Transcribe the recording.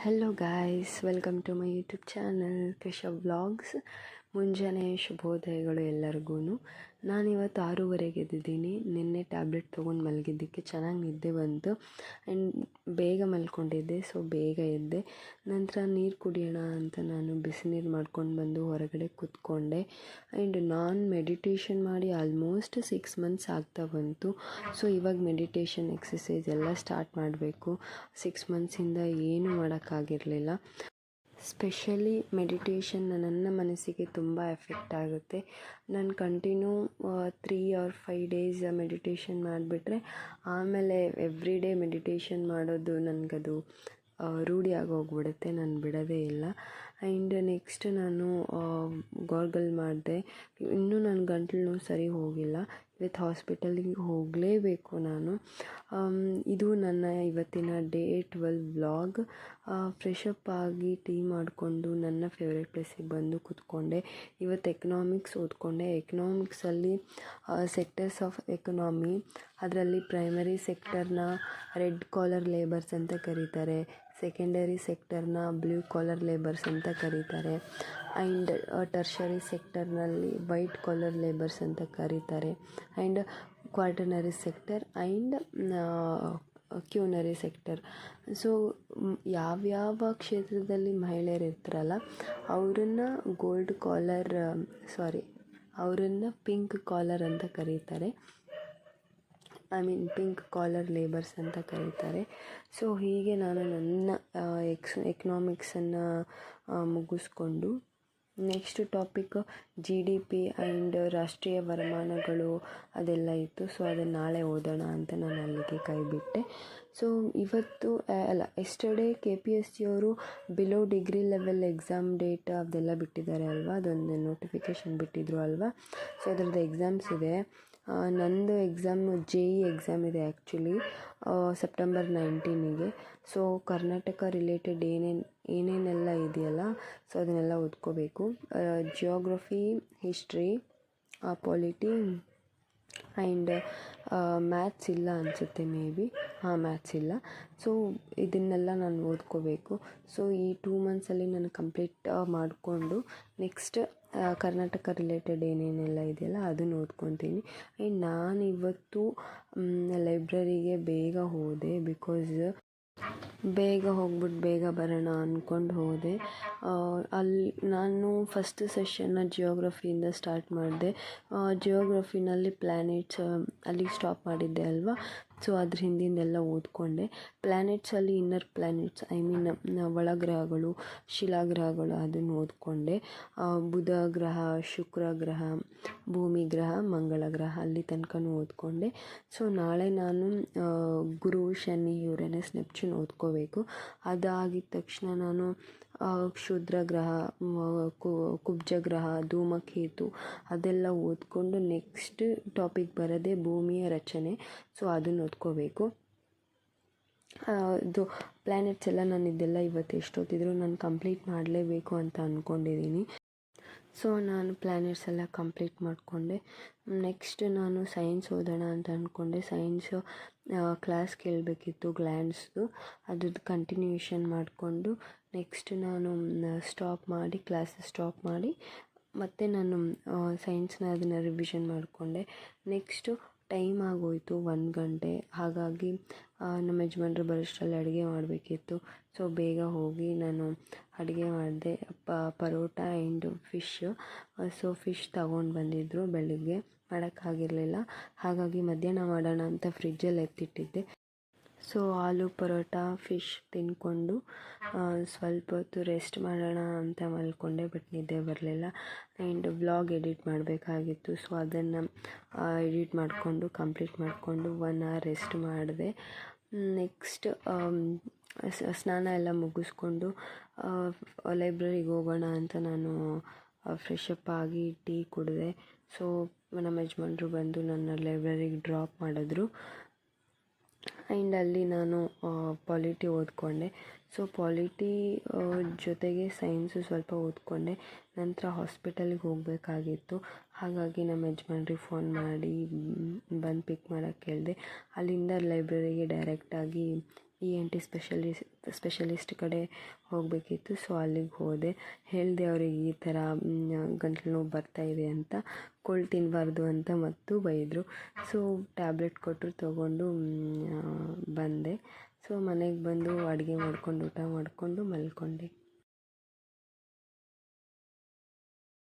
Hello guys, welcome to my YouTube channel Krisha vlogs. ಮುಂಜಾನೆ ಶುಭೋದಯಗಳು ಎಲ್ಲರಿಗೂ. ನಾನಿವತ್ತು 6:30ಗೆ ಎದ್ದಿದ್ದೀನಿ. ನಿನ್ನೆ ಟ್ಯಾಬ್ಲೆಟ್ ತೊಗೊಂಡು ಮಲಗಿದ್ದಕ್ಕೆ ಚೆನ್ನಾಗಿ ನಿದ್ದೆ ಬಂತು ಆ್ಯಂಡ್ ಬೇಗ ಮಲ್ಕೊಂಡಿದ್ದೆ, ಸೊ ಬೇಗ ಎದ್ದೆ. ನಂತರ ನೀರು ಕುಡಿಯೋಣ ಅಂತ ನಾನು ಬಿಸಿನೀರು ಮಾಡ್ಕೊಂಡು ಬಂದು ಹೊರಗಡೆ ಕೂತ್ಕೊಂಡೆ. ಆ್ಯಂಡ್ ನಾನು ಮೆಡಿಟೇಷನ್ ಮಾಡಿ ಆಲ್ಮೋಸ್ಟ್ 6 ಮಂತ್ಸ್ ಆಗ್ತಾ ಬಂತು. ಸೊ ಇವಾಗ ಮೆಡಿಟೇಷನ್ ಎಕ್ಸಸೈಸ್ ಎಲ್ಲ ಸ್ಟಾರ್ಟ್ ಮಾಡಬೇಕು. 6 ಮಂತ್ಸಿಂದ ಏನೂ ಮಾಡೋಕ್ಕಾಗಿರಲಿಲ್ಲ. ಸ್ಪೆಷಲಿ ಮೆಡಿಟೇಷನ್ ನನ್ನ ಮನಸ್ಸಿಗೆ ತುಂಬ ಎಫೆಕ್ಟ್ ಆಗುತ್ತೆ. ನಾನು ಕಂಟಿನ್ಯೂ 3 or 5 ಡೇಸ್ ಮೆಡಿಟೇಷನ್ ಮಾಡಿಬಿಟ್ರೆ ಆಮೇಲೆ ಎವ್ರಿ ಡೇ ಮೆಡಿಟೇಷನ್ ಮಾಡೋದು ನನಗದು ರೂಢಿ ಆಗೋಗ್ಬಿಡುತ್ತೆ. ನಾನು ಬಿಡೋದೇ ಇಲ್ಲ. ಆ್ಯಂಡ್ ನೆಕ್ಸ್ಟ್ ನಾನು ಗಾರ್ಗಲ್ ಮಾಡಿದೆ. ಇನ್ನೂ ನನ್ನ ಗಂಟಲು ನೋವು ಸರಿ ಹೋಗಿಲ್ಲ. ಇವತ್ತು ಹಾಸ್ಪಿಟಲಿಗೆ ಹೋಗಲೇಬೇಕು ನಾನು. ಇದು ನನ್ನ ಇವತ್ತಿನ ಡೇ 12 ವ್ಲಾಗ್. ಫ್ರೆಶಪ್ ಆಗಿ ಟೀ ಮಾಡಿಕೊಂಡು ನನ್ನ ಫೇವ್ರೆಟ್ ಪ್ಲೇಸಿಗೆ ಬಂದು ಕೂತ್ಕೊಂಡೆ. ಇವತ್ತು ಎಕನಾಮಿಕ್ಸ್ ಓದ್ಕೊಂಡೆ. ಎಕನಾಮಿಕ್ಸಲ್ಲಿ ಸೆಕ್ಟರ್ಸ್ ಆಫ್ ಎಕನಾಮಿ, ಅದರಲ್ಲಿ ಪ್ರೈಮರಿ ಸೆಕ್ಟರ್ನ ರೆಡ್ ಕಾಲರ್ ಲೇಬರ್ಸ್ ಅಂತ ಕರೀತಾರೆ, ಸೆಕೆಂಡರಿ ಸೆಕ್ಟರ್ನ ಬ್ಲೂ ಕಾಲರ್ ಲೇಬರ್ಸ್ ಅಂತ ಕರೀತಾರೆ, ಆ್ಯಂಡ್ ಟರ್ಷರಿ ಸೆಕ್ಟರ್ನಲ್ಲಿ ವೈಟ್ ಕಾಲರ್ ಲೇಬರ್ಸ್ ಅಂತ ಕರೀತಾರೆ, and quaternary sector and quinary sector. So ಯಾವ್ಯಾವ ಕ್ಷೇತ್ರದಲ್ಲಿ ಮಹಿಳೆಯರು ಇರ್ತಾರಲ್ಲ ಅವರನ್ನು ಪಿಂಕ್ ಕಾಲರ್ ಅಂತ ಕರೀತಾರೆ. ಪಿಂಕ್ ಕಾಲರ್ ಲೇಬರ್ಸ್ ಅಂತ ಕರೀತಾರೆ. ಸೊ ಹೀಗೆ ನಾನು ನನ್ನ ಎಕನಾಮಿಕ್ಸನ್ನು ಮುಗಿಸ್ಕೊಂಡು ನೆಕ್ಸ್ಟ್ ಟಾಪಿಕ್ GDP ಆ್ಯಂಡ್ ರಾಷ್ಟ್ರೀಯ ವರಮಾನಗಳು ಅದೆಲ್ಲ ಇತ್ತು. ಸೊ ಅದನ್ನು ನಾಳೆ ಓದೋಣ ಅಂತ ನಾನು ಅಲ್ಲಿಗೆ ಕೈ ಬಿಟ್ಟೆ. ಸೊ ಇವತ್ತು ಎಸ್ಟರ್ಡೇ KPSC ಅವರು below degree level exam date ಅದೆಲ್ಲ ಬಿಟ್ಟಿದ್ದಾರೆ ಅಲ್ವಾ, ಅದೊಂದು ನೋಟಿಫಿಕೇಷನ್ ಬಿಟ್ಟಿದ್ರು ಅಲ್ವಾ. ಸೊ ಅದರದ್ದು ಎಕ್ಸಾಮ್ಸ್ ಇದೆ. ನಂದು ಎಕ್ಸಾಮು JEE ಎಕ್ಸಾಮ್ ಇದೆ ಆ್ಯಕ್ಚುಲಿ ಸೆಪ್ಟೆಂಬರ್ 19ಗೆ. ಸೊ ಕರ್ನಾಟಕ ರಿಲೇಟೆಡ್ ಏನೇನೆಲ್ಲ ಇದೆಯಲ್ಲ, ಸೊ ಅದನ್ನೆಲ್ಲ ಓದ್ಕೋಬೇಕು. Geography, history, polity and maths ಇಲ್ಲ ಅನಿಸುತ್ತೆ, ಮ್ಯಾಥ್ಸ್ ಇಲ್ಲ. ಸೊ ಇದನ್ನೆಲ್ಲ ನಾನು ಓದ್ಕೋಬೇಕು. ಸೊ ಈ 2 ಮಂತ್ಸಲ್ಲಿ ನಾನು ಕಂಪ್ಲೀಟ್ ಮಾಡಿಕೊಂಡು ನೆಕ್ಸ್ಟ್ ಕರ್ನಾಟಕ ರಿಲೇಟೆಡ್ ಏನೇನೆಲ್ಲ ಇದೆಯಲ್ಲ ಅದನ್ನು ಓದ್ಕೊತೀನಿ. ಆ್ಯಂಡ್ ನಾನಿವತ್ತು ಲೈಬ್ರರಿಗೆ ಬೇಗ ಹೋದೆ. ಬಿಕಾಸ್ ಬೇಗ ಹೋಗ್ಬಿಟ್ಟು ಬೇಗ ಬರೋಣ ಅಂದ್ಕೊಂಡು ಹೋದೆ. ಅಲ್ಲಿ ನಾನು ಫಸ್ಟ್ ಸೆಷನ್ನ ಜಿಯೋಗ್ರಫಿಯಿಂದ ಸ್ಟಾರ್ಟ್ ಮಾಡಿದೆ. ಜಿಯೋಗ್ರಫಿನಲ್ಲಿ ಪ್ಲ್ಯಾನೆಟ್ಸ್ ಅಲ್ಲಿಗೆ ಸ್ಟಾಪ್ ಮಾಡಿದ್ದೆ ಅಲ್ವಾ. ಸೊ ಅದ್ರ ಹಿಂದಿಂದೆಲ್ಲ ಓದ್ಕೊಂಡೆ. ಪ್ಲ್ಯಾನೆಟ್ಸಲ್ಲಿ ಇನ್ನರ್ ಪ್ಲ್ಯಾನೆಟ್ಸ್ ಒಳಗ್ರಹಗಳು, ಶಿಲಾಗ್ರಹಗಳು ಅದನ್ನು ಓದ್ಕೊಂಡೆ. ಬುಧ ಗ್ರಹ, ಶುಕ್ರ ಗ್ರಹ, ಭೂಮಿ ಗ್ರಹ, ಮಂಗಳ ಗ್ರಹ ಅಲ್ಲಿ ತನಕನೂ ಓದ್ಕೊಂಡೆ. ಸೊ ನಾಳೆ ನಾನು ಗುರು, ಶನಿ, ಯುರೇನಸ್, ನೆಪ್ಚೂನ್ ಓದ್ಕೋಬೇಕು. ಅದಾಗಿದ ತಕ್ಷಣ ನಾನು ಕ್ಷುದ್ರ ಗ್ರಹ, ಕುಬ್ಜ ಗ್ರಹ, ಧೂಮಕೇತು ಅದೆಲ್ಲ ಓದ್ಕೊಂಡು ನೆಕ್ಸ್ಟ್ ಟಾಪಿಕ್ ಬರೋದೇ ಭೂಮಿಯ ರಚನೆ. ಸೊ ಅದನ್ನು ಓದ್ಕೋಬೇಕು. ಇದು ಪ್ಲ್ಯಾನೆಟ್ಸ್ ಎಲ್ಲ ನಾನು ಇದೆಲ್ಲ ಇವತ್ತು ಎಷ್ಟೊತ್ತಿದ್ರು ನಾನು ಕಂಪ್ಲೀಟ್ ಮಾಡಲೇಬೇಕು ಅಂತ ಅಂದ್ಕೊಂಡಿದ್ದೀನಿ. ಸೊ ನಾನು ಪ್ಲ್ಯಾನೆಟ್ಸ್ ಎಲ್ಲ ಕಂಪ್ಲೀಟ್ ಮಾಡಿಕೊಂಡೆ. ನೆಕ್ಸ್ಟ್ ನಾನು ಸೈನ್ಸ್ ಓದೋಣ ಅಂತ ಅಂದ್ಕೊಂಡೆ. ಸೈನ್ಸು ಕ್ಲಾಸ್ ಕೇಳಬೇಕಿತ್ತು ಗ್ಲ್ಯಾಂಡ್ಸ್ದು, ಅದ್ರದ್ದು ಕಂಟಿನ್ಯೂಷನ್ ಮಾಡಿಕೊಂಡು ನೆಕ್ಸ್ಟ್ ನಾನು ಕ್ಲಾಸಸ್ ಸ್ಟಾಪ್ ಮಾಡಿ ಮತ್ತು ನಾನು ಸೈನ್ಸ್ನ ಅದನ್ನು ರಿವಿಷನ್ ಮಾಡಿಕೊಂಡೆ. ನೆಕ್ಸ್ಟು ಟೈಮ್ ಆಗೋಯಿತು 1 ಗಂಟೆ. ಹಾಗಾಗಿ ನಮ್ಮ ಯಜಮಾನ್ರು ಬರೋಷ್ಟರಲ್ಲಿ ಅಡುಗೆ ಮಾಡಬೇಕಿತ್ತು. ಸೊ ಬೇಗ ಹೋಗಿ ನಾನು ಅಡುಗೆ ಮಾಡಿದೆ. Paratha and fish. So fish ತಗೊಂಡು ಬಂದಿದ್ದರು, ಬೆಳಿಗ್ಗೆ ಮಾಡೋಕ್ಕಾಗಿರಲಿಲ್ಲ. ಹಾಗಾಗಿ ಮಧ್ಯಾಹ್ನ ಮಾಡೋಣ ಅಂತ ಫ್ರಿಜ್ಜಲ್ಲಿ ಎತ್ತಿಟ್ಟಿದ್ದೆ. ಸೊ ಆಲೂ ಪರೋಟ, ಫಿಶ್ ತಿಂದ್ಕೊಂಡು ಸ್ವಲ್ಪ ಹೊತ್ತು ರೆಸ್ಟ್ ಮಾಡೋಣ ಅಂತ ಮಲ್ಕೊಂಡೆ. ಬಟ್ ನಿದ್ದೆ ಬರಲಿಲ್ಲ. ಆ್ಯಂಡ್ ವ್ಲಾಗ್ ಎಡಿಟ್ ಮಾಡಬೇಕಾಗಿತ್ತು. ಸೊ ಅದನ್ನು ಎಡಿಟ್ ಮಾಡಿಕೊಂಡು ಕಂಪ್ಲೀಟ್ ಮಾಡಿಕೊಂಡು 1 hour ರೆಸ್ಟ್ ಮಾಡಿದೆ. ನೆಕ್ಸ್ಟ್ ಸ್ನಾನ ಎಲ್ಲ ಮುಗಿಸ್ಕೊಂಡು ಲೈಬ್ರರಿಗೆ ಹೋಗೋಣ ಅಂತ ನಾನು ಫ್ರೆಶಪ್ ಆಗಿ ಟೀ ಕುಡಿದೆ. ಸೊ ನಮ್ಮ ಯಜಮಾನ್ರು ಬಂದು ನನ್ನ ಲೈಬ್ರರಿಗೆ ಡ್ರಾಪ್ ಮಾಡಿದ್ರು. ಆ್ಯಂಡ್ ಅಲ್ಲಿ ನಾನು ಪಾಲಿಟಿ ಓದ್ಕೊಂಡೆ. ಸೊ ಪಾಲಿಟಿ ಜೊತೆಗೆ ಸೈನ್ಸು ಸ್ವಲ್ಪ ಓದ್ಕೊಂಡೆ. ನಂತರ ಹಾಸ್ಪಿಟಲಿಗೆ ಹೋಗಬೇಕಾಗಿತ್ತು. ಹಾಗಾಗಿ ನಮ್ಮ ಯಜಮಾನ್ರಿಗೆ ಫೋನ್ ಮಾಡಿ ಬಂದು ಪಿಕ್ ಮಾಡೋಕ್ಕೆ ಹೇಳಿದೆ. ಅಲ್ಲಿಂದ ಲೈಬ್ರರಿಗೆ ಡೈರೆಕ್ಟಾಗಿ ENT ಸ್ಪೆಷಲಿಸ್ಟ್ ಕಡೆ ಹೋಗಬೇಕಿತ್ತು. ಸೊ ಅಲ್ಲಿಗೆ ಹೋದೆ. ಹೇಳಿದೆ ಅವ್ರಿಗೆ ಈ ಥರ ಗಂಟ್ಲು ನೋವು ಬರ್ತಾಯಿದೆ ಅಂತ. ಕೋಳ್ ತಿನ್ನಬಾರ್ದು ಅಂತ ಮತ್ತು ಬೈದರು. ಸೊ ಟ್ಯಾಬ್ಲೆಟ್ ಕೊಟ್ಟರು, ತೊಗೊಂಡು ಬಂದೆ. ಸೊ ಮನೆಗೆ ಬಂದು ಅಡುಗೆ ಮಾಡ್ಕೊಂಡು ಊಟ ಮಾಡಿಕೊಂಡು ಮಲ್ಕೊಂಡೆ.